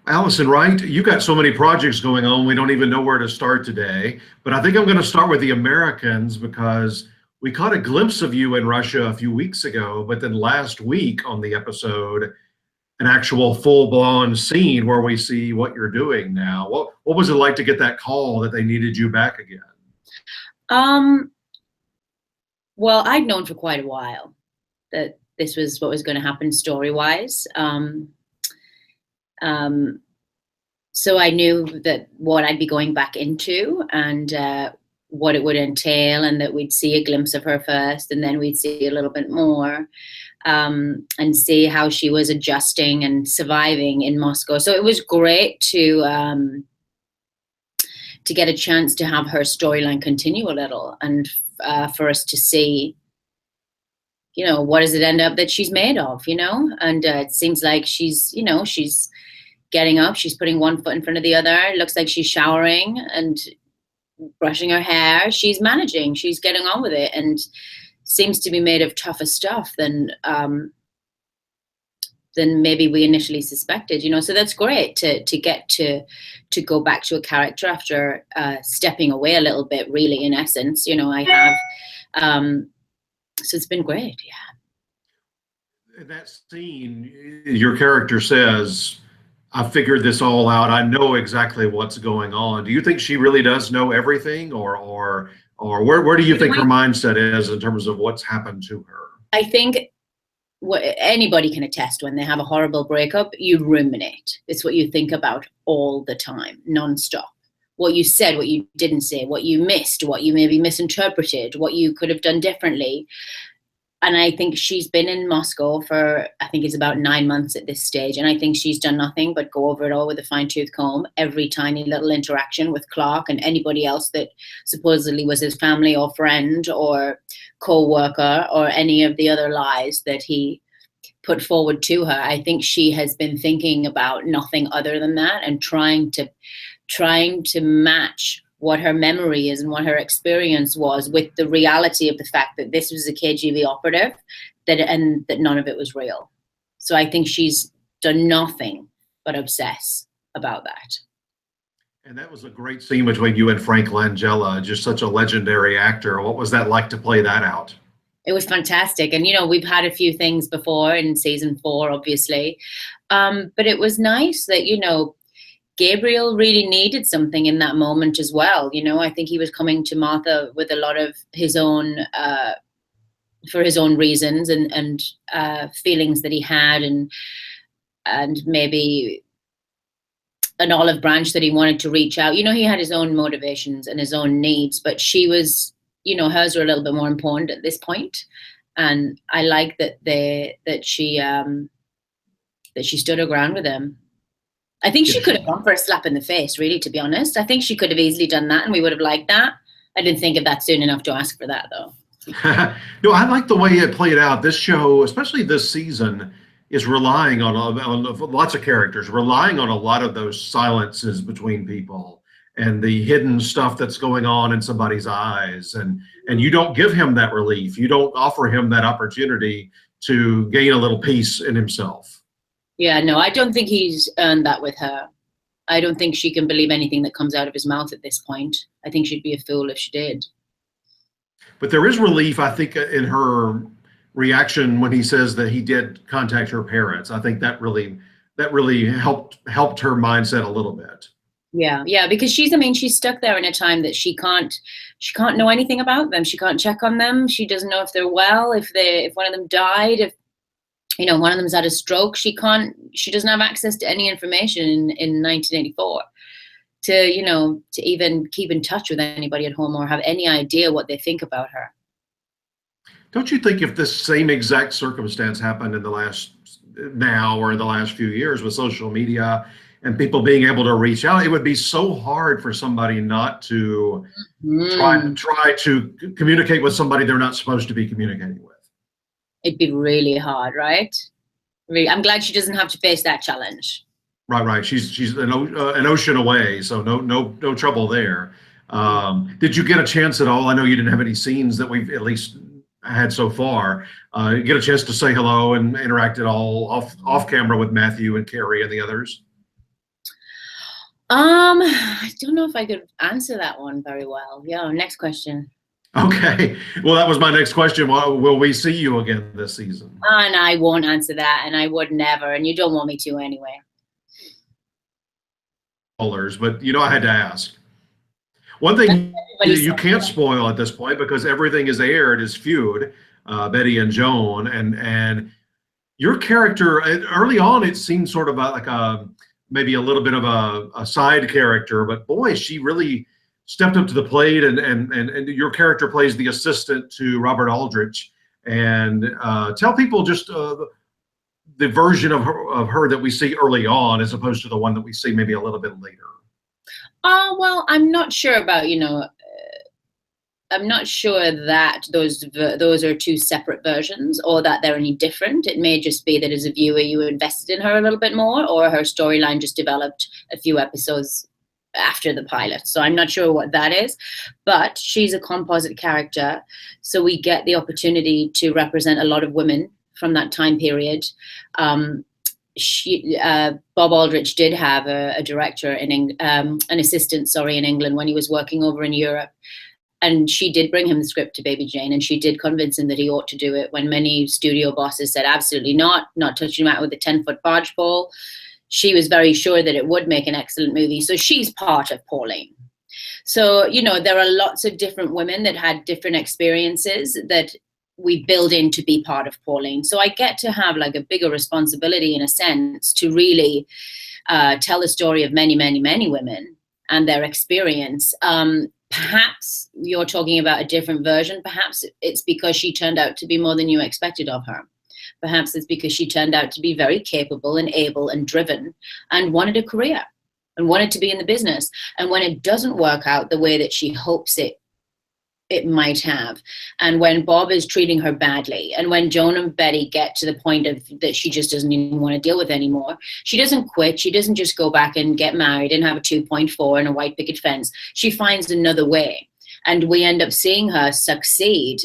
Alison Wright, you got so many projects going on, we don't even know where to start today. But I think I'm going to start with the Americans because we caught a glimpse of you in Russia a few weeks ago, but then last week on the episode, an actual full-blown scene where we see what you're doing now. What was it like to get that call that they needed you back again? Um, well, I'd known for quite a while that this was what was going to happen story-wise. So I knew that what I'd be going back into and what it would entail, and that we'd see a glimpse of her first, and then we'd see a little bit more, and see how she was adjusting and surviving in Moscow. So it was great to get a chance to have her storyline continue a little, and for us to see, what does it end up that she's made of, and it seems like she's getting up, she's putting one foot in front of the other. It looks like she's showering and brushing her hair. She's managing, she's getting on with it, and seems to be made of tougher stuff than maybe we initially suspected, so that's great to get to go back to a character after stepping away a little bit, really, in essence. I have so it's been great. Yeah, in that scene your character says, I figured this all out, I know exactly what's going on. Do you think she really does know everything, or where do you think her mindset is in terms of what's happened to her? I think anybody can attest, when they have a horrible breakup, you ruminate. It's what you think about all the time, nonstop. What you said, what you didn't say, what you missed, what you maybe misinterpreted, what you could have done differently. And I think she's been in Moscow for, I think it's about 9 months at this stage. And I think she's done nothing but go over it all with a fine-tooth comb, every tiny little interaction with Clark and anybody else that supposedly was his family or friend or co-worker, or any of the other lies that he put forward to her. I think she has been thinking about nothing other than that, and trying to match what her memory is and what her experience was with the reality of the fact that this was a KGB operative, and that none of it was real. So I think she's done nothing but obsess about that. And that was a great scene between you and Frank Langella, just such a legendary actor. What was that like to play that out? It was fantastic. And, we've had a few things before in season 4, obviously. But it was nice that, Gabriel really needed something in that moment as well. I think he was coming to Martha with a lot of his own, for his own reasons and feelings that he had, and maybe an olive branch that he wanted to reach out. He had his own motivations and his own needs, but she was, hers were a little bit more important at this point. And I like that she stood her ground with him. I think she could have gone for a slap in the face, really, to be honest. I think she could have easily done that, and we would have liked that. I didn't think of that soon enough to ask for that, though. No, I like the way it played out. This show, especially this season, is relying on lots of characters, relying on a lot of those silences between people and the hidden stuff that's going on in somebody's eyes. And you don't give him that relief. You don't offer him that opportunity to gain a little peace in himself. Yeah, no, I don't think he's earned that with her. I don't think she can believe anything that comes out of his mouth at this point. I think she'd be a fool if she did. But there is relief, I think, in her reaction when he says that he did contact her parents. I think that really helped her mindset a little bit. Yeah, because she's stuck there in a time that she can't know anything about them. She can't check on them. She doesn't know if they're well, if one of them died, if one of them's had a stroke. She doesn't have access to any information in 1984 to even keep in touch with anybody at home or have any idea what they think about her. Don't you think if this same exact circumstance happened in the last few years with social media and people being able to reach out, it would be so hard for somebody not to try to communicate with somebody they're not supposed to be communicating with? It'd be really hard, right? Really, I'm glad she doesn't have to face that challenge. Right. She's an ocean away, so no trouble there. Did you get a chance at all? I know you didn't have any scenes that we've at least had so far. Get a chance to say hello and interact at all off camera with Matthew and Carrie and the others? I don't know if I could answer that one very well. Yeah, next question. Okay. Well, that was my next question. Will we see you again this season? And I won't answer that, and I would never, and you don't want me to anyway. But I had to ask. One thing you can't spoil at this point because everything is aired is Feud, Bette and Joan, and your character early on it seemed sort of like a maybe a little bit of a side character, but boy, she really stepped up to the plate, and your character plays the assistant to Robert Aldrich. And tell people just the version of her that we see early on as opposed to the one that we see maybe a little bit later. Well, I'm not sure about, I'm not sure that those are two separate versions or that they're any different. It may just be that as a viewer you invested in her a little bit more, or her storyline just developed a few episodes after the pilot. So I'm not sure what that is, but she's a composite character. So we get the opportunity to represent a lot of women from that time period. Bob Aldrich did have a director an assistant, in England when he was working over in Europe. And she did bring him the script to Baby Jane, and she did convince him that he ought to do it when many studio bosses said, absolutely not touching him out with a 10-foot barge pole. She was very sure that it would make an excellent movie. So she's part of Pauline. So, there are lots of different women that had different experiences that we build in to be part of Pauline. So I get to have like a bigger responsibility in a sense to really tell the story of many, many, many women and their experience. Perhaps you're talking about a different version. Perhaps it's because she turned out to be more than you expected of her. Perhaps it's because she turned out to be very capable and able and driven and wanted a career and wanted to be in the business. And when it doesn't work out the way that she hopes it might have, and when Bob is treating her badly, and when Joan and Bette get to the point of that she just doesn't even want to deal with anymore, she doesn't quit. She doesn't just go back and get married and have a 2.4 and a white picket fence. She finds another way, and we end up seeing her succeed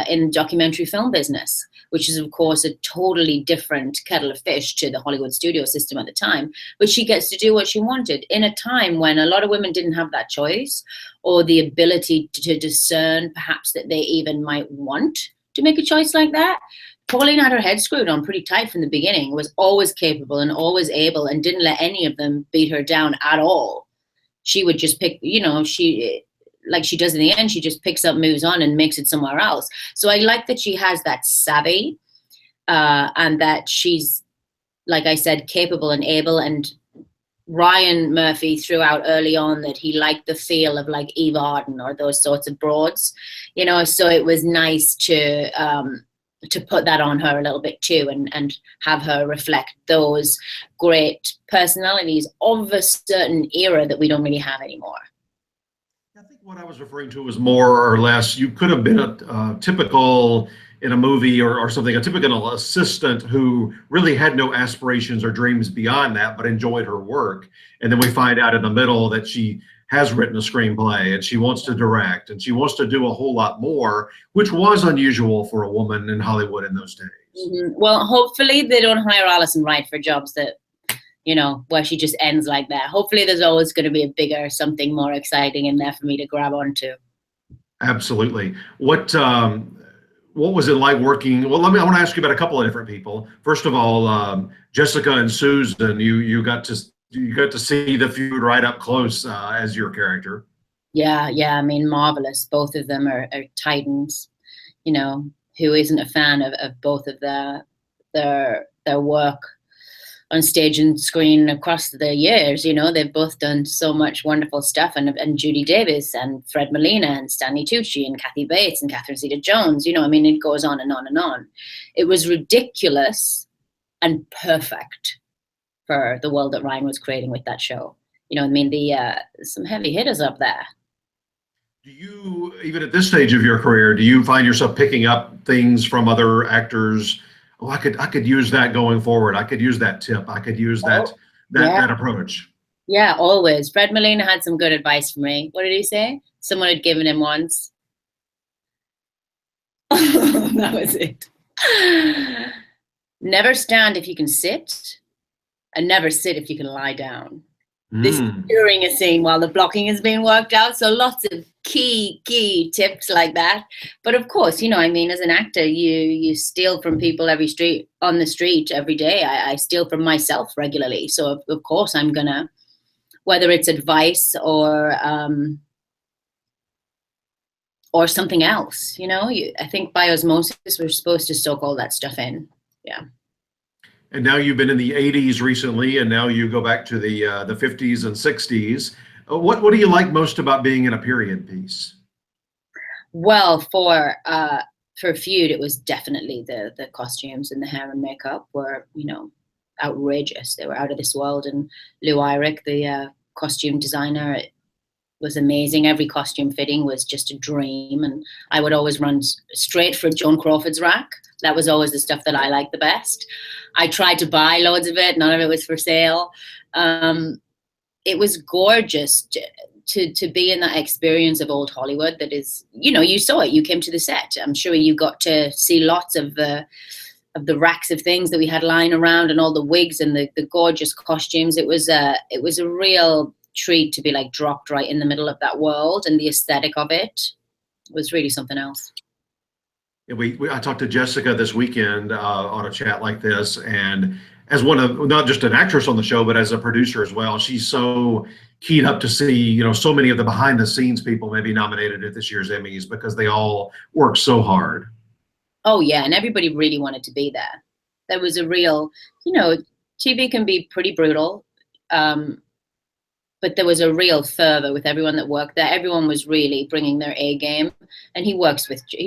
in the documentary film business, which is, of course, a totally different kettle of fish to the Hollywood studio system at the time. But she gets to do what she wanted in a time when a lot of women didn't have that choice or the ability to discern perhaps that they even might want to make a choice like that. Pauline had her head screwed on pretty tight from the beginning, was always capable and always able and didn't let any of them beat her down at all. She would just pick, like she does in the end, she just picks up, moves on, and makes it somewhere else. So I like that she has that savvy and that she's, like I said, capable and able. And Ryan Murphy threw out early on that he liked the feel of like Eve Arden or those sorts of broads, so it was nice to put that on her a little bit too and have her reflect those great personalities of a certain era that we don't really have anymore. I think what I was referring to was more or less you could have been a typical in a movie or something, a typical assistant who really had no aspirations or dreams beyond that, but enjoyed her work. And then we find out in the middle that she has written a screenplay and she wants to direct and she wants to do a whole lot more, which was unusual for a woman in Hollywood in those days. Mm-hmm. Well, hopefully they don't hire Alison Wright for jobs that, where she just ends like that. Hopefully there's always going to be a bigger, something more exciting in there for me to grab onto. Absolutely. What was it like working? Well, I want to ask you about a couple of different people. First of all, Jessica and Susan, you got to see the feud right up close as your character. Yeah. I mean, marvelous. Both of them are titans. Who isn't a fan of both of their work on stage and screen across the years? They've both done so much wonderful stuff, and Judy Davis and Fred Molina and Stanley Tucci and Kathy Bates and Catherine Zeta-Jones. It goes on and on and on. It was ridiculous and perfect for the world that Ryan was creating with that show. Some heavy hitters up there. Do you, even at this stage of your career, do you find yourself picking up things from other actors? Oh, I could use that going forward. I could use that tip. I could use that approach. Yeah, always. Fred Molina had some good advice for me. What did he say? Someone had given him once. That was it. Never stand if you can sit, and never sit if you can lie down. This is during a scene while the blocking is being worked out. So lots of key tips like that. But of course, you know, I mean, as an actor, you steal from people on the street every day. I steal from myself regularly. So of course I'm gonna, whether it's advice or something else, you know, I think by osmosis, we're supposed to soak all that stuff in. Yeah. And now you've been in the 80s recently, and now you go back to the 50s and 60s. What do you like most about being in a period piece? Well, for Feud, it was definitely the costumes and the hair and makeup were, you know, outrageous. They were out of this world. And Lou Eyrick, the costume designer, it was amazing. Every costume fitting was just a dream. And I would always run straight for Joan Crawford's rack. That was always the stuff that I liked the best. I tried to buy loads of it. None of it was for sale. It was gorgeous to be in that experience of old Hollywood. That is, you know, you saw it. You came to the set. I'm sure you got to see lots of the racks of things that we had lying around, and all the wigs and the gorgeous costumes. It was a real treat to be like dropped right in the middle of that world, and the aesthetic of it was really something else. I talked to Jessica this weekend on a chat like this, and as one of, not just an actress on the show, but as a producer as well, she's so keyed up to see, you know, so many of the behind the scenes people maybe nominated at this year's Emmys because they all worked so hard. Oh yeah, and everybody really wanted to be there. There was a real, you know, TV can be pretty brutal, but there was a real fervor with everyone that worked there. Everyone was really bringing their A game, and he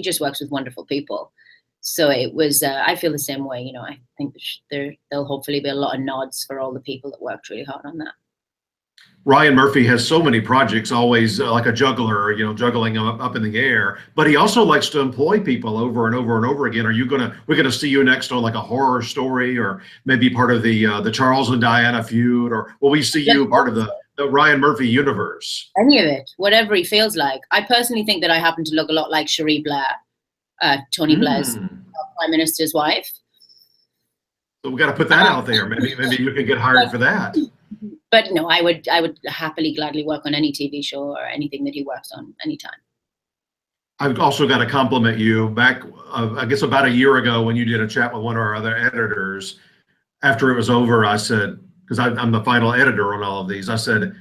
just works with wonderful people. So it was, I feel the same way, you know. I think there'll hopefully be a lot of nods for all the people that worked really hard on that. Ryan Murphy has so many projects, always like a juggler, you know, juggling them up in the air. But he also likes to employ people over and over and over again. We're gonna see you next on like a horror story, or maybe part of the Charles and Diana feud, or will we see you part of the Ryan Murphy universe? Any of it, whatever he feels like. I personally think that I happen to look a lot like Cherie Blair, Tony Blair's Prime Minister's wife. So we got to put that out there. Maybe you can get hired for that. But no, I would happily, gladly work on any TV show or anything that he works on anytime. I've also got to compliment you. Back, I guess about a year ago, when you did a chat with one of our other editors, after it was over, I said, because I'm the final editor on all of these, I said,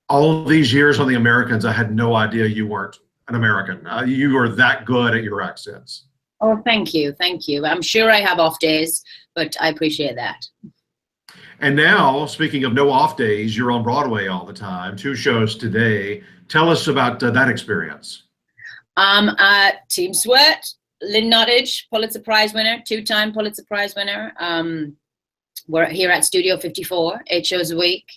all of these years on The Americans, I had no idea you weren't an American. You were that good at your accents. Oh, thank you. Thank you. I'm sure I have off days, but I appreciate that. And now, speaking of no off days, you're on Broadway all the time, 2 shows today. Tell us about that experience. Team Sweat, Lynn Nottage, Pulitzer Prize winner, 2-time Pulitzer Prize winner. We're here at Studio 54, 8 shows a week.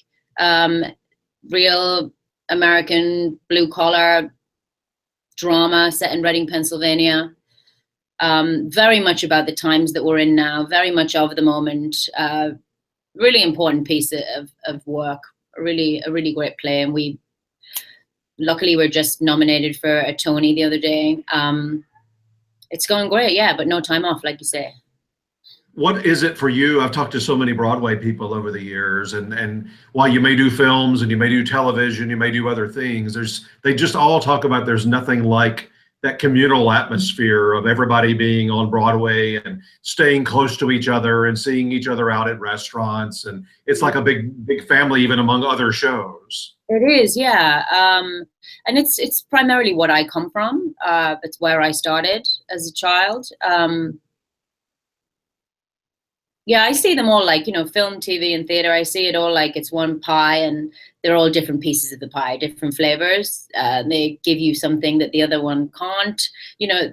Real American blue collar drama set in Reading, Pennsylvania. Very much about the times that we're in now, very much of the moment. Really important piece of work, a really great play. And luckily we're just nominated for a Tony the other day. It's going great, yeah, but no time off, like you say. What is it for you? I've talked to so many Broadway people over the years, and while you may do films and you may do television, you may do other things, they just all talk about there's nothing like that communal atmosphere of everybody being on Broadway and staying close to each other and seeing each other out at restaurants. And it's like a big family, even among other shows. It is, yeah. And it's primarily what I come from. It's where I started as a child. Yeah, I see them all like, you know, film, TV, and theater. I see it all like it's one pie, and they're all different pieces of the pie, different flavors. They give you something that the other one can't. You know,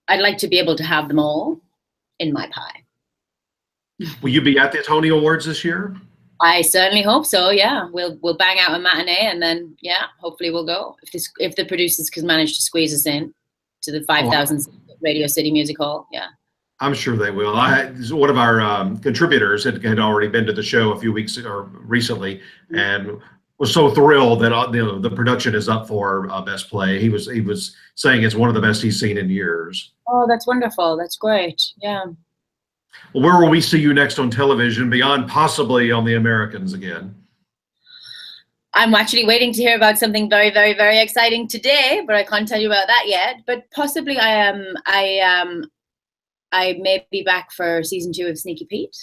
I'd like to be able to have them all in my pie. Will you be at the Tony Awards this year? I certainly hope so. Yeah, we'll bang out a matinee, and then yeah, hopefully we'll go if the producers can manage to squeeze us in to the 5,000 Radio City Music Hall. Yeah. I'm sure they will. One of our contributors had already been to the show a few weeks or recently, and was so thrilled that the production is up for Best Play. He was saying it's one of the best he's seen in years. Oh, that's wonderful. That's great. Yeah. Well, where will we see you next on television, beyond possibly on The Americans again? I'm actually waiting to hear about something very, very, very exciting today, but I can't tell you about that yet. But possibly I may be back for season 2 of Sneaky Pete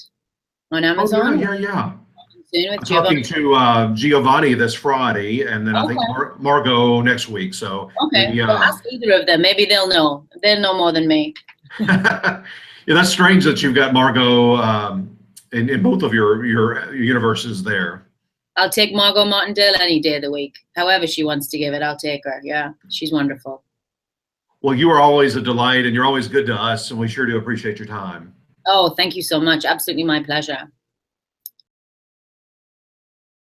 on Amazon. Oh, yeah. Soon with I'm talking to Giovanni this Friday, and then I think Margot next week. So okay, well, ask either of them. Maybe they'll know. They'll know more than me. Yeah, that's strange that you've got Margot in both of your universes there. I'll take Margot Martindale any day of the week. However she wants to give it, I'll take her. Yeah, she's wonderful. Well, you are always a delight, and you're always good to us, and we sure do appreciate your time. Oh, thank you so much. Absolutely my pleasure.